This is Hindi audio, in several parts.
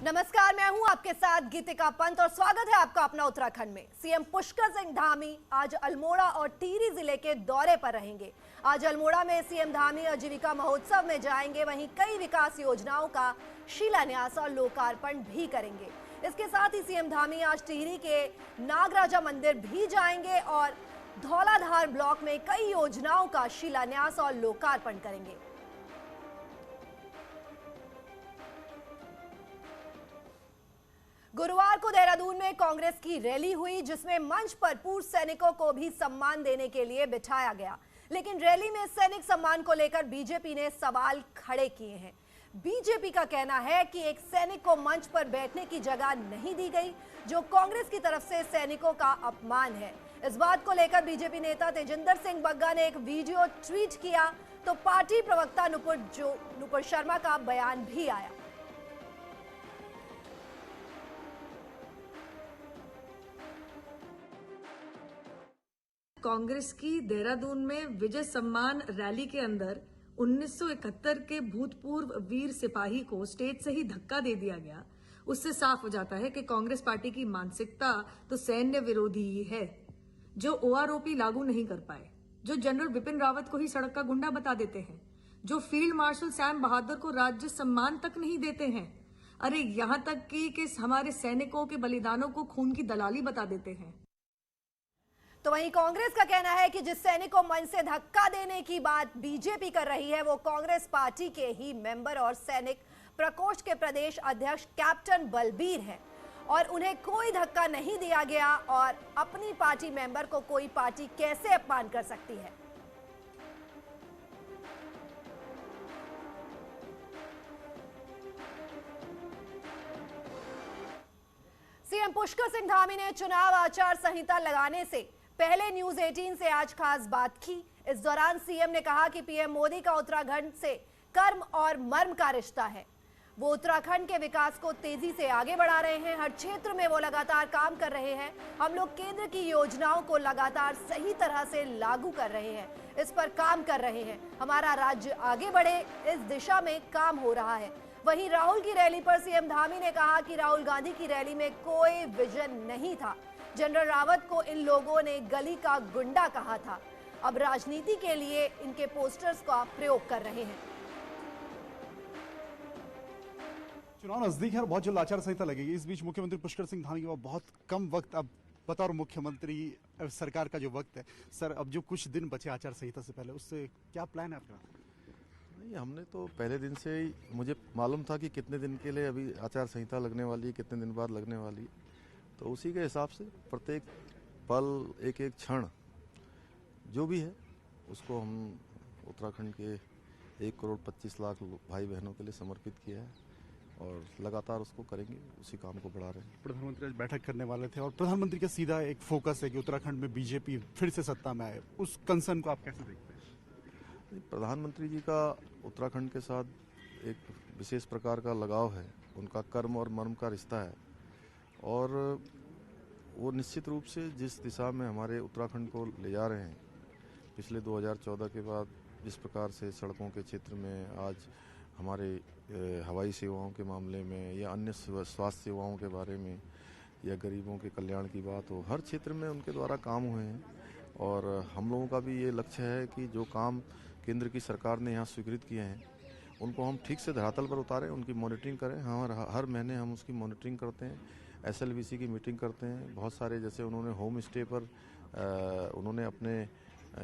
नमस्कार, मैं हूं आपके साथ गीतिका पंत और स्वागत है आपका अपना उत्तराखंड में। सीएम पुष्कर सिंह धामी आज अल्मोड़ा और टिहरी जिले के दौरे पर रहेंगे। आज अल्मोड़ा में सीएम धामी आजीविका महोत्सव में जाएंगे, वहीं कई विकास योजनाओं का शिलान्यास और लोकार्पण भी करेंगे। इसके साथ ही सीएम धामी आज टिहरी के नागराजा मंदिर भी जाएंगे और धौलाधार ब्लॉक में कई योजनाओं का शिलान्यास और लोकार्पण करेंगे। गुरुवार को देहरादून में कांग्रेस की रैली हुई, जिसमें मंच पर पूर्व सैनिकों को भी सम्मान देने के लिए बिठाया गया। लेकिन रैली में सैनिक सम्मान को लेकर बीजेपी ने सवाल खड़े किए हैं। बीजेपी का कहना है कि एक सैनिक को मंच पर बैठने की जगह नहीं दी गई, जो कांग्रेस की तरफ से सैनिकों का अपमान है। इस बात को लेकर बीजेपी नेता तेजिंदर सिंह बग्गा ने एक वीडियो ट्वीट किया तो पार्टी प्रवक्ता नुपुर शर्मा का बयान भी आया। कांग्रेस की देहरादून में विजय सम्मान रैली के अंदर 1971 के भूतपूर्व वीर सिपाही को स्टेज से ही धक्का दे दिया गया। उससे साफ हो जाता है कि कांग्रेस पार्टी की मानसिकता तो सैन्य विरोधी ही है, जो ओआरओपी लागू नहीं कर पाए, जो जनरल बिपिन रावत को ही सड़क का गुंडा बता देते हैं, जो फील्ड मार्शल सैम बहादुर को राज्य सम्मान तक नहीं देते हैं। अरे यहां तक कि हमारे सैनिकों के बलिदानों को खून की दलाली बता देते हैं। तो वहीं कांग्रेस का कहना है कि जिस सैनिक को मंच से धक्का देने की बात बीजेपी कर रही है, वो कांग्रेस पार्टी के ही मेंबर और सैनिक प्रकोष्ठ के प्रदेश अध्यक्ष कैप्टन बलबीर हैं और उन्हें कोई धक्का नहीं दिया गया और अपनी पार्टी मेंबर को कोई पार्टी कैसे अपमान कर सकती है। सीएम पुष्कर सिंह धामी ने चुनाव आचार संहिता लगाने से पहले न्यूज 18 से आज खास बात की। इस दौरान सीएम ने कहा कि पीएम मोदी का उत्तराखंड से कर्म और मर्म का रिश्ता है। वो उत्तराखंड के विकास को तेजी से आगे बढ़ा रहे हैं। हर क्षेत्र में वो लगातार काम कर रहे हैं। हम लोग केंद्र की योजनाओं को लगातार सही तरह से लागू कर रहे हैं, इस पर काम कर रहे हैं। हमारा राज्य आगे बढ़े, इस दिशा में काम हो रहा है। वहीं राहुल की रैली पर सीएम धामी ने कहा कि राहुल गांधी की रैली में कोई विजन नहीं था। जनरल रावत को इन लोगों ने गली का गुंडा कहा था। अब राजनीति के लिए इनके पोस्टर्स का प्रयोग कर रहे हैं। चुनाव नजदीक है और बहुत जल्द आचार संहिता लगेगी। इस बीच मुख्यमंत्री पुष्कर सिंह धामी के पास बहुत कम वक्त, अब बतौर मुख्यमंत्री सरकार का जो वक्त है, सर अब जो कुछ दिन बचे आचार संहिता से पहले, उससे क्या प्लान है आपका? नहीं, हमने तो पहले दिन से ही मुझे मालूम था कि कितने दिन के लिए अभी आचार संहिता लगने वाली है, कितने दिन बाद लगने वाली है। तो उसी के हिसाब से प्रत्येक पल, एक एक क्षण जो भी है, उसको हम उत्तराखंड के 1 करोड़ 25 लाख भाई बहनों के लिए समर्पित किया है और लगातार उसको करेंगे, उसी काम को बढ़ा रहे हैं। प्रधानमंत्री आज बैठक करने वाले थे और प्रधानमंत्री का सीधा एक फोकस है कि उत्तराखंड में बीजेपी फिर से सत्ता में आए। उस कंसर्न को आप कैसे देखते हैं? प्रधानमंत्री जी का उत्तराखंड के साथ एक विशेष प्रकार का लगाव है, उनका कर्म और मर्म का रिश्ता है और वो निश्चित रूप से जिस दिशा में हमारे उत्तराखंड को ले जा रहे हैं, पिछले 2014 के बाद जिस प्रकार से सड़कों के क्षेत्र में, आज हमारे हवाई सेवाओं के मामले में या अन्य स्वास्थ्य सेवाओं के बारे में या गरीबों के कल्याण की बात हो, हर क्षेत्र में उनके द्वारा काम हुए हैं। और हम लोगों का भी ये लक्ष्य है कि जो काम केंद्र की सरकार ने यहाँ स्वीकृत किए हैं, उनको हम ठीक से धरातल पर उतारें, उनकी मॉनिटरिंग करें। हर महीने हम उसकी मॉनिटरिंग करते हैं, SLBC की मीटिंग करते हैं। बहुत सारे, जैसे उन्होंने होम स्टे पर उन्होंने अपने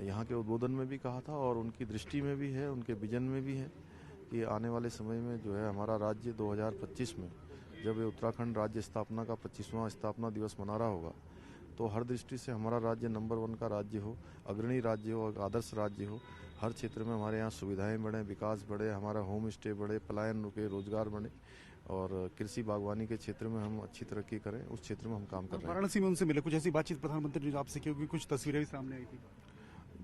यहाँ के उद्बोधन में भी कहा था और उनकी दृष्टि में भी है, उनके विजन में भी है कि आने वाले समय में जो है हमारा राज्य 2025 में जब ये उत्तराखंड राज्य स्थापना का 25वां स्थापना दिवस मना रहा होगा, तो हर दृष्टि से हमारा राज्य नंबर 1 का राज्य हो, अग्रणी राज्य हो, आदर्श राज्य हो। हर क्षेत्र में हमारे यहाँ सुविधाएं बढ़े, विकास बढ़े, हमारा होम स्टे बढ़े, पलायन रुके, रोजगार बढ़े और कृषि बागवानी के क्षेत्र में हम अच्छी तरक्की करें, उस क्षेत्र में हम काम कर रहे हैं। वाराणसी में उनसे मिले, कुछ ऐसी बातचीत प्रधानमंत्री जी आपसे की होगी? कुछ तस्वीरें भी सामने आई थी।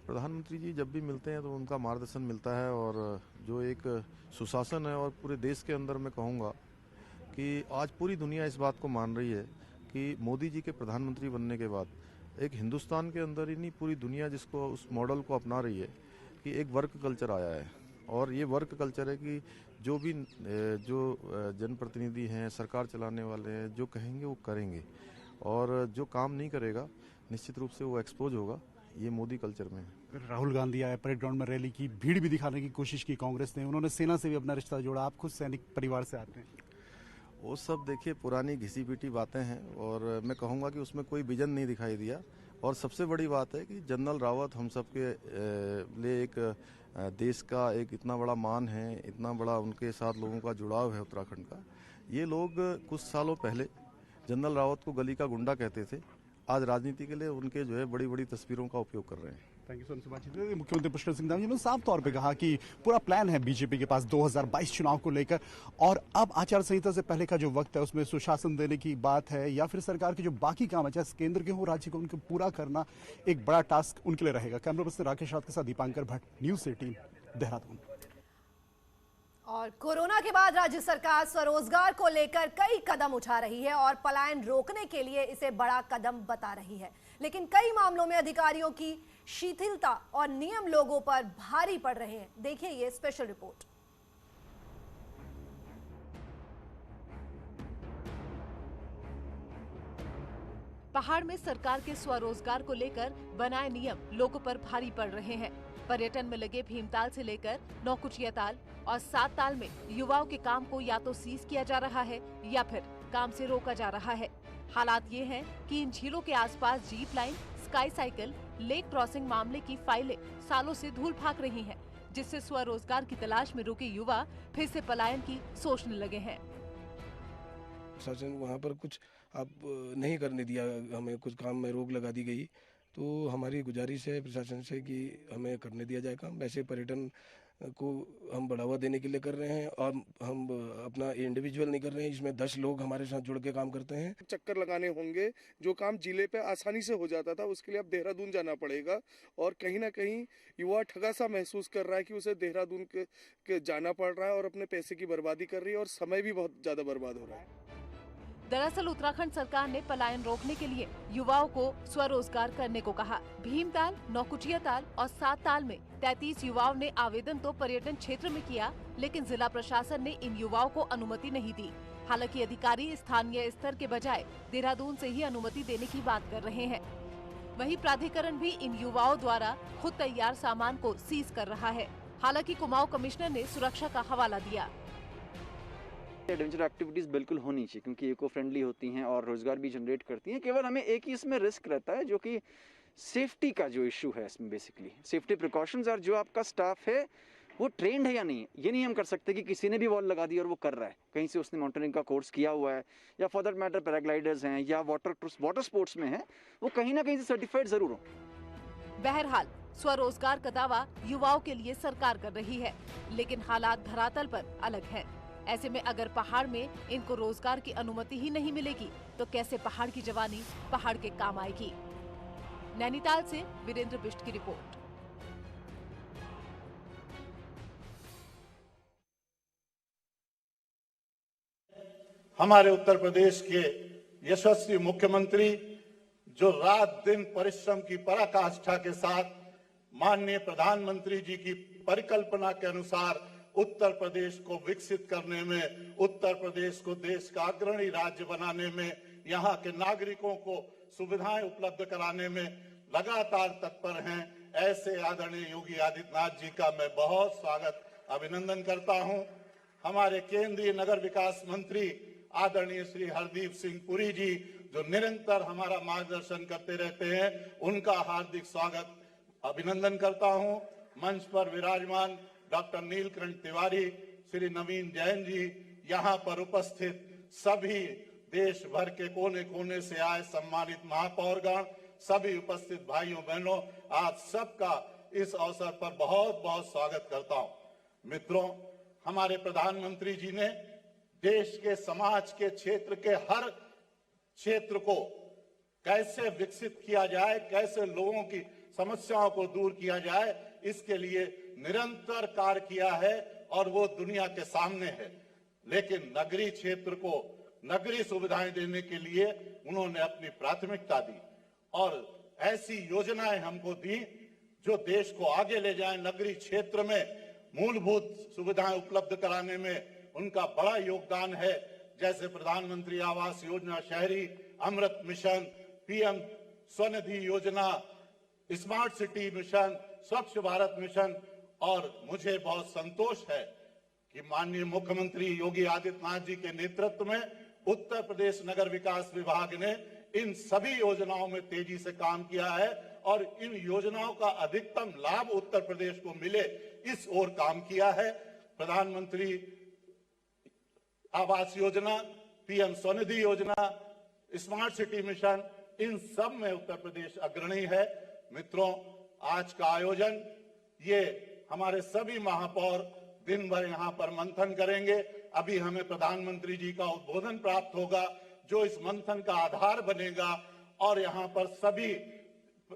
प्रधानमंत्री जी जब भी मिलते हैं तो उनका मार्गदर्शन मिलता है और जो एक सुशासन है, और पूरे देश के अंदर मैं कहूँगा कि आज पूरी दुनिया इस बात को मान रही है कि मोदी जी के प्रधानमंत्री बनने के बाद एक हिंदुस्तान के अंदर ही नहीं, पूरी दुनिया जिसको उस मॉडल को अपना रही है कि एक वर्क कल्चर आया है और ये वर्क कल्चर है कि जो भी जनप्रतिनिधि हैं, सरकार चलाने वाले हैं, जो कहेंगे वो करेंगे, और जो काम नहीं करेगा निश्चित रूप से वो एक्सपोज होगा। ये मोदी कल्चर में है। राहुल गांधी आए, परेड ग्राउंड में रैली की, भीड़ भी दिखाने की कोशिश की कांग्रेस ने, उन्होंने सेना से भी अपना रिश्ता जोड़ा। आप खुद सैनिक परिवार से आते हैं। वो सब देखिए पुरानी घिसी पीटी बातें हैं, और मैं कहूँगा कि उसमें कोई विजन नहीं दिखाई दिया। और सबसे बड़ी बात है कि जनरल रावत हम सबके लिए एक देश का एक इतना बड़ा मान है, इतना बड़ा उनके साथ लोगों का जुड़ाव है उत्तराखंड का। ये लोग कुछ सालों पहले जनरल रावत को गली का गुंडा कहते थे, आज राजनीति के लिए उनके जो है बड़ी बड़ी तस्वीरों का उपयोग कर रहे हैं। Thank you so much. मुख्यमंत्री पुष्कर सिंह धामी ने साफ तौर पे कहा कि पूरा प्लान है बीजेपी के पास 2022 चुनाव को लेकर, और अब आचार संहिता से पहले का जो वक्त है उसमें सुशासन देने की बात है, या फिर सरकार के जो बाकी काम है चाहे केंद्र के हो राज्य को, उनको पूरा करना एक बड़ा टास्क उनके लिए रहेगा। कैमरा पर्सन राकेश रावत के साथ दीपांकर भट्ट, न्यूज़ 18 देहरादून। और कोरोना के बाद राज्य सरकार स्वरोजगार को लेकर कई कदम उठा रही है और पलायन रोकने के लिए इसे बड़ा कदम बता रही है, लेकिन कई मामलों में अधिकारियों की शिथिलता और नियम लोगों पर भारी पड़ रहे हैं। देखिए ये स्पेशल रिपोर्ट। पहाड़ में सरकार के स्वरोजगार को लेकर बनाए नियम लोगों पर भारी पड़ रहे हैं। पर्यटन में लगे भीमताल से लेकर नौकुचिया ताल और 7 ताल में युवाओं के काम को या तो सीज किया जा रहा है या फिर काम से रोका जा रहा है। हालात ये हैं कि इन झीलों के आसपास jeep line, sky cycle, lake crossing मामले की फाइलें सालों से धूल फाक रही हैं, जिससे स्वरोजगार की तलाश में रुके युवा फिर से पलायन की सोचने लगे हैं। प्रशासन वहाँ पर कुछ अब नहीं करने दिया, हमें कुछ काम में रोक लगा दी गई, तो हमारी गुजारिश है प्रशासन से कि हमें करने दिया जाए काम। वैसे पर्यटन को हम बढ़ावा देने के लिए कर रहे हैं और हम अपना इंडिविजुअल नहीं कर रहे हैं, इसमें 10 लोग हमारे साथ जुड़ के काम करते हैं। चक्कर लगाने होंगे, जो काम जिले पे आसानी से हो जाता था उसके लिए अब देहरादून जाना पड़ेगा, और कहीं ना कहीं युवा ठगा सा महसूस कर रहा है कि उसे देहरादून के जाना पड़ रहा है और अपने पैसे की बर्बादी कर रही है और समय भी बहुत ज्यादा बर्बाद हो रहा है। दरअसल उत्तराखंड सरकार ने पलायन रोकने के लिए युवाओं को स्वरोजगार करने को कहा। भीमताल, नौकुचिया ताल और 7 ताल में 33 युवाओं ने आवेदन तो पर्यटन क्षेत्र में किया, लेकिन जिला प्रशासन ने इन युवाओं को अनुमति नहीं दी। हालांकि अधिकारी स्थानीय स्तर के बजाय देहरादून से ही अनुमति देने की बात कर रहे हैं। वहीं प्राधिकरण भी इन युवाओं द्वारा खुद तैयार सामान को सीज कर रहा है। हालांकि कुमाऊं कमिश्नर ने सुरक्षा का हवाला दिया। एडवेंचर एक्टिविटीज़ बिल्कुल होनी चाहिए क्योंकि इको फ्रेंडली होती हैं और रोजगार भी जनरेट करती हैं। केवल हमें एक ही इसमें रिस्क रहता है जो कि सेफ्टी का जो इशू है इसमें, बेसिकली सेफ्टी प्रिकॉशंस, और जो आपका स्टाफ है वो ट्रेंड है या नहीं। ये नहीं हम कर सकते कि किसी ने भी वॉल लगा दी और वो कर रहा है, कहीं से उसने माउंटेनिंग का कोर्स किया हुआ है या फॉर दैट मैटर पैराग्लाइडर्स हैं या वाटर स्पोर्ट्स में है, वो कहीं ना कहीं से सर्टिफाइड जरूर हो। बहरहाल स्वरोजगार का दावा युवाओं के लिए सरकार कर रही है, लेकिन हालात धरातल पर अलग है। ऐसे में अगर पहाड़ में इनको रोजगार की अनुमति ही नहीं मिलेगी तो कैसे पहाड़ की जवानी पहाड़ के काम आएगी। नैनीताल से वीरेंद्र बिष्ट की रिपोर्ट। हमारे उत्तर प्रदेश के यशस्वी मुख्यमंत्री जो रात दिन परिश्रम की पराकाष्ठा के साथ माननीय प्रधानमंत्री जी की परिकल्पना के अनुसार उत्तर प्रदेश को विकसित करने में, उत्तर प्रदेश को देश का अग्रणी राज्य बनाने में, यहाँ के नागरिकों को सुविधाएं उपलब्ध कराने में लगातार तत्पर हैं, ऐसे आदरणीय योगी आदित्यनाथ जी का मैं बहुत स्वागत अभिनंदन करता हूं। हमारे केंद्रीय नगर विकास मंत्री आदरणीय श्री हरदीप सिंह पुरी जी जो निरंतर हमारा मार्गदर्शन करते रहते हैं, उनका हार्दिक स्वागत अभिनंदन करता हूं। मंच पर विराजमान डॉक्टर नीलकंठ तिवारी, श्री नवीन जैन जी, यहाँ पर उपस्थित सभी देश भर के कोने कोने से आए सम्मानित महापौरगण, सभी उपस्थित भाइयों बहनों, आप सबका इस अवसर पर बहुत बहुत स्वागत करता हूं। मित्रों, हमारे प्रधानमंत्री जी ने देश के समाज के क्षेत्र के हर क्षेत्र को कैसे विकसित किया जाए, कैसे लोगों की समस्याओं को दूर किया जाए, इसके लिए निरंतर कार्य किया है और वो दुनिया के सामने है। लेकिन नगरीय क्षेत्र को नगरीय सुविधाएं देने के लिए उन्होंने अपनी प्राथमिकता दी और ऐसी योजनाएं हमको दी जो देश को आगे ले जाए। नगरीय क्षेत्र में मूलभूत सुविधाएं उपलब्ध कराने में उनका बड़ा योगदान है। जैसे प्रधानमंत्री आवास योजना शहरी, अमृत मिशन, पीएम स्वनिधि योजना, स्मार्ट सिटी मिशन, स्वच्छ भारत मिशन। और मुझे बहुत संतोष है कि माननीय मुख्यमंत्री योगी आदित्यनाथ जी के नेतृत्व में उत्तर प्रदेश नगर विकास विभाग ने इन सभी योजनाओं में तेजी से काम किया है और इन योजनाओं का अधिकतम लाभ उत्तर प्रदेश को मिले, इस ओर काम किया है। प्रधानमंत्री आवास योजना, पीएम स्वनिधि योजना, स्मार्ट सिटी मिशन, इन सब में उत्तर प्रदेश अग्रणी है। मित्रों, आज का आयोजन, ये हमारे सभी महापौर दिन भर यहाँ पर मंथन करेंगे। अभी हमें प्रधानमंत्री जी का उद्बोधन प्राप्त होगा जो इस मंथन का आधार बनेगा और यहाँ पर सभी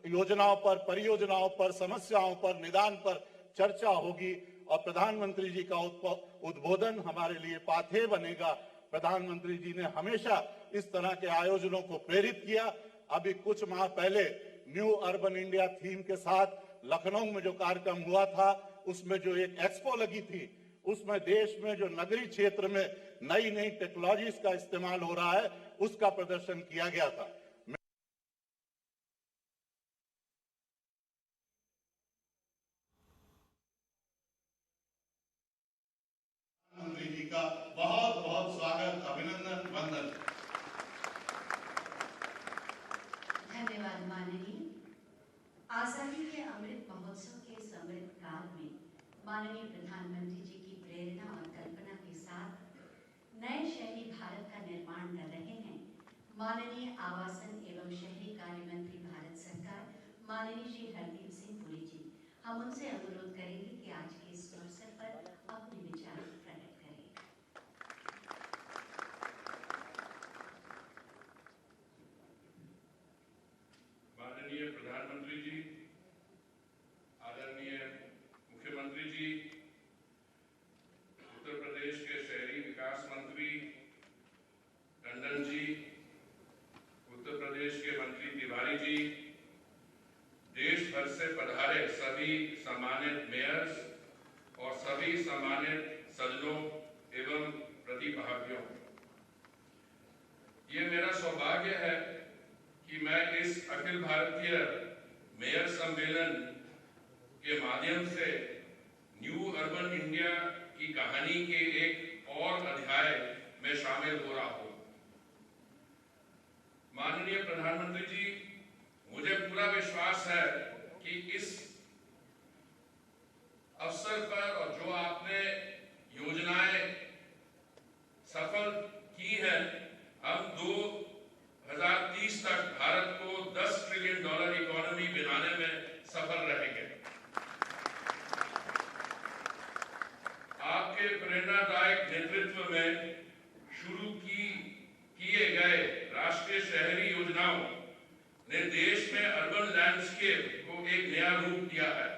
योजनाओं पर, परियोजनाओं पर, समस्याओं पर, निदान पर चर्चा होगी और प्रधानमंत्री जी का उद्बोधन हमारे लिए पाथेय बनेगा। प्रधानमंत्री जी ने हमेशा इस तरह के आयोजनों को प्रेरित किया। अभी कुछ माह पहले न्यू अर्बन इंडिया थीम के साथ लखनऊ में जो कार्यक्रम हुआ था, उसमें जो एक एक्सपो लगी थी, उसमें देश में जो नगरीय क्षेत्र में नई नई टेक्नोलॉजीज का इस्तेमाल हो रहा है, उसका प्रदर्शन किया गया था। प्रधानमंत्री जी का बहुत बहुत स्वागत, अभिनंदन, वंदन। धन्यवाद माननीय। आजादी के अमृत महोत्सव के इस अमृत काल में माननीय प्रधानमंत्री जी की प्रेरणा और कल्पना के साथ नए शहरी भारत का निर्माण कर रहे हैं माननीय आवासन एवं शहरी कार्य मंत्री भारत सरकार माननीय श्री हरदीप सिंह पुरी जी। हम उनसे अनुरोध करेंगे कि आज के इस अवसर पर अपने विचार प्रकट करें। माननीय प्रधानमंत्री जी, आदरणीय मुख्यमंत्री जी, उत्तर प्रदेश के शहरी विकास मंत्री टंडन जी, उत्तर प्रदेश के मंत्री तिवारी जी, देश भर से पधारे सभी सम्मानित मेयर्स और सभी सम्मानित सज्जनों एवं प्रतिभागियों, ये मेरा सौभाग्य है कि मैं इस अखिल भारतीय मेयर सम्मेलन के माध्यम से न्यू अर्बन इंडिया की कहानी के एक और अध्याय में शामिल हो रहा हूं। माननीय प्रधानमंत्री जी, मुझे पूरा विश्वास है कि इस अवसर पर और जो आपने योजनाएं सफल की हैं, हम 2030 तक भारत को $10 ट्रिलियन इकोनॉमी बनाने में सफल रहेंगे। आपके प्रेरणादायक नेतृत्व में शुरू किए गए राष्ट्रीय शहरी योजनाओं ने देश में अर्बन लैंडस्केप को एक नया रूप दिया है।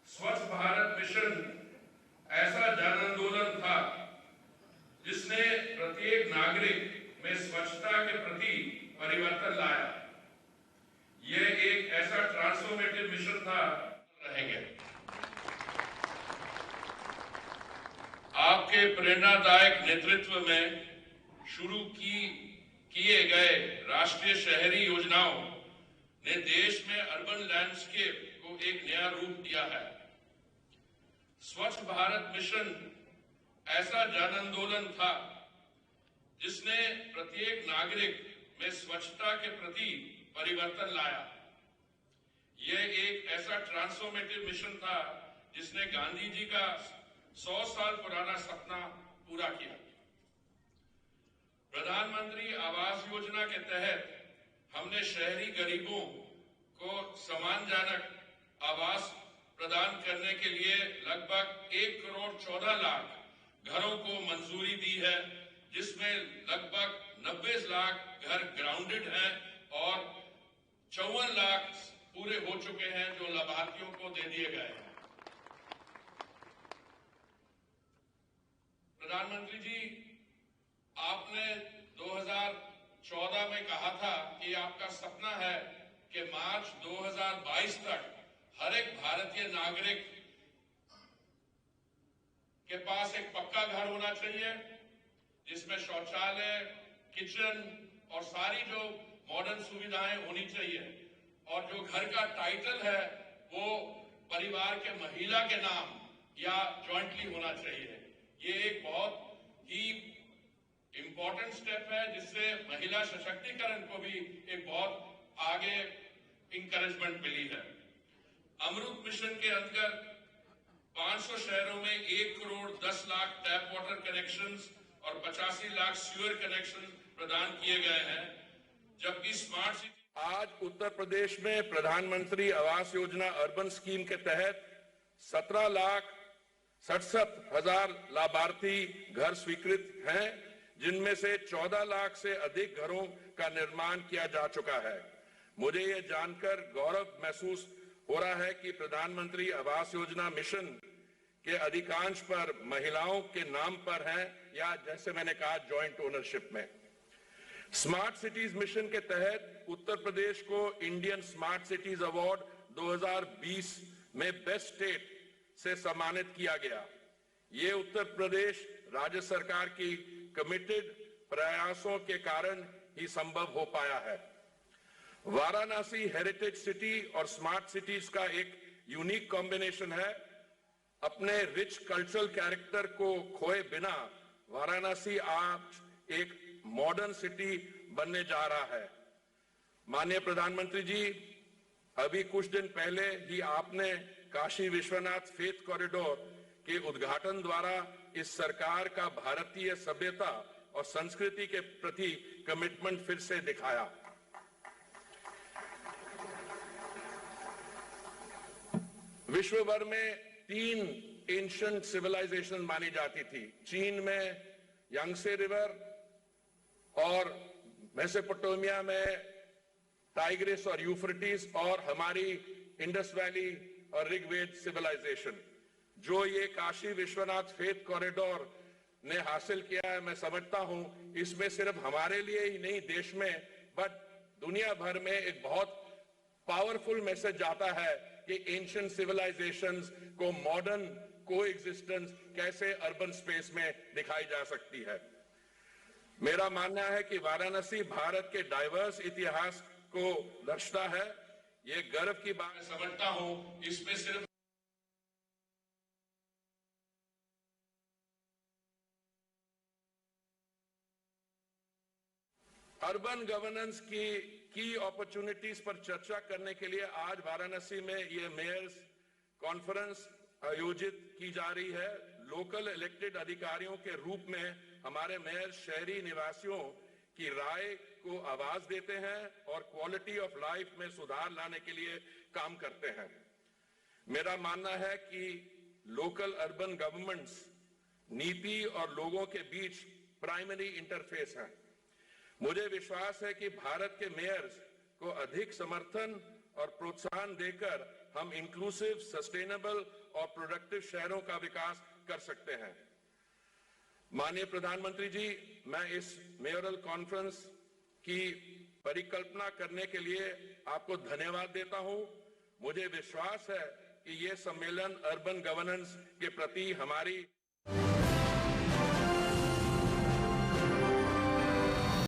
स्वच्छ भारत मिशन ऐसा जन आंदोलन था जिसने प्रत्येक नागरिक में स्वच्छता के प्रति परिवर्तन लाया। यह एक ऐसा ट्रांसफॉर्मेटिव मिशन था रहेंगे। आपके प्रेरणादायक नेतृत्व में शुरू किए गए राष्ट्रीय शहरी योजनाओं ने देश में अर्बन लैंडस्केप को एक नया रूप दिया है। स्वच्छ भारत मिशन ऐसा जन आंदोलन था जिसने प्रत्येक नागरिक में स्वच्छता के प्रति परिवर्तन लाया। यह एक ऐसा ट्रांसफॉर्मेटिव मिशन था जिसने गांधी जी का 100 साल पुराना सपना पूरा किया। प्रधानमंत्री आवास योजना के तहत हमने शहरी गरीबों को सम्मानजनक आवास प्रदान करने के लिए लगभग 1 करोड़ 14 लाख घरों को मंजूरी दी है, जिसमें लगभग 90 लाख घर ग्राउंडेड हैं और 54 लाख पूरे हो चुके हैं जो लाभार्थियों को दे दिए गए हैं। प्रधानमंत्री जी, आपने 2014 में कहा था कि आपका सपना है कि मार्च 2022 तक हर एक भारतीय नागरिक के पास एक पक्का घर होना चाहिए जिसमें शौचालय, किचन और सारी जो मॉडर्न सुविधाएं होनी चाहिए, और जो घर का टाइटल है वो परिवार के महिला के नाम या जॉइंटली होना चाहिए। ये एक बहुत ही इंपॉर्टेंट स्टेप है जिससे महिला सशक्तिकरण को भी एक बहुत आगे इंकरेजमेंट मिली है। अमृत मिशन के अंतर्गत 500 शहरों में 1 crore 10 lakh tap water connections और 85 लाख सीवर कनेक्शन प्रदान किए गए हैं, जबकि स्मार्ट सिटी आज उत्तर प्रदेश में प्रधानमंत्री आवास योजना अर्बन स्कीम के तहत 17,67,000 लाभार्थी घर स्वीकृत हैं, जिनमें से 14 लाख से अधिक घरों का निर्माण किया जा चुका है। मुझे ये जानकर गौरव महसूस हो रहा है कि प्रधानमंत्री आवास योजना मिशन के अधिकांश पर महिलाओं के नाम पर हैं या जैसे मैंने कहा जॉइंट ओनरशिप में। स्मार्ट सिटीज मिशन के तहत उत्तर प्रदेश को इंडियन स्मार्ट सिटीज अवार्ड 2020 में बेस्ट स्टेट से सम्मानित किया गया। ये उत्तर प्रदेश राज्य सरकार की कमिटेड प्रयासों के कारण ही संभव हो पाया है। वाराणसी हेरिटेज सिटी और स्मार्ट सिटीज का एक यूनिक कॉम्बिनेशन है। अपने रिच कल्चरल कैरेक्टर को खोए बिना वाराणसी आज एक मॉडर्न सिटी बनने जा रहा है। माननीय प्रधानमंत्री जी, अभी कुछ दिन पहले ही आपने काशी विश्वनाथ फेथ कॉरिडोर के उद्घाटन द्वारा इस सरकार का भारतीय सभ्यता और संस्कृति के प्रति कमिटमेंट फिर से दिखाया। विश्व भर में 3 एंशिएंट सिविलाइजेशन मानी जाती थी। चीन में यांगसे रिवर और मेसोपोटामिया में टाइग्रिस और यूफ्रेटिस और हमारी इंडस वैली और ऋग्वेद सिविलाइजेशन। जो ये काशी विश्वनाथ फेथ कॉरिडोर ने हासिल किया है, मैं समझता हूं इसमें सिर्फ हमारे लिए ही नहीं देश में बट दुनिया भर में एक बहुत पावरफुल मैसेज जाता है कि एंशिएंट सिविलाइजेशंस को मॉडर्न कोएग्जिस्टेंस कैसे अर्बन स्पेस में दिखाई जा सकती है। मेरा मानना है कि वाराणसी भारत के डाइवर्स इतिहास को दर्शाता है। ये गर्व की बात समझता हूं इसमें सिर्फ अर्बन गवर्नेंस की अपॉर्चुनिटीज पर चर्चा करने के लिए आज वाराणसी में ये मेयर्स कॉन्फ्रेंस आयोजित की जा रही है। लोकल इलेक्टेड अधिकारियों के रूप में हमारे मेयर शहरी निवासियों की राय को आवाज देते हैं और क्वालिटी ऑफ लाइफ में सुधार लाने के लिए काम करते हैं। मेरा मानना है कि लोकल अर्बन गवर्नमेंट्स नीति और लोगों के बीच प्राइमरी इंटरफेस है। मुझे विश्वास है कि भारत के मेयर्स को अधिक समर्थन और प्रोत्साहन देकर हम इंक्लूसिव, सस्टेनेबल और प्रोडक्टिव शहरों का विकास कर सकते हैं। माननीय प्रधानमंत्री जी, मैं इस मेयरल कॉन्फ्रेंस की परिकल्पना करने के लिए आपको धन्यवाद देता हूं। मुझे विश्वास है कि ये सम्मेलन अर्बन गवर्नेंस के प्रति हमारी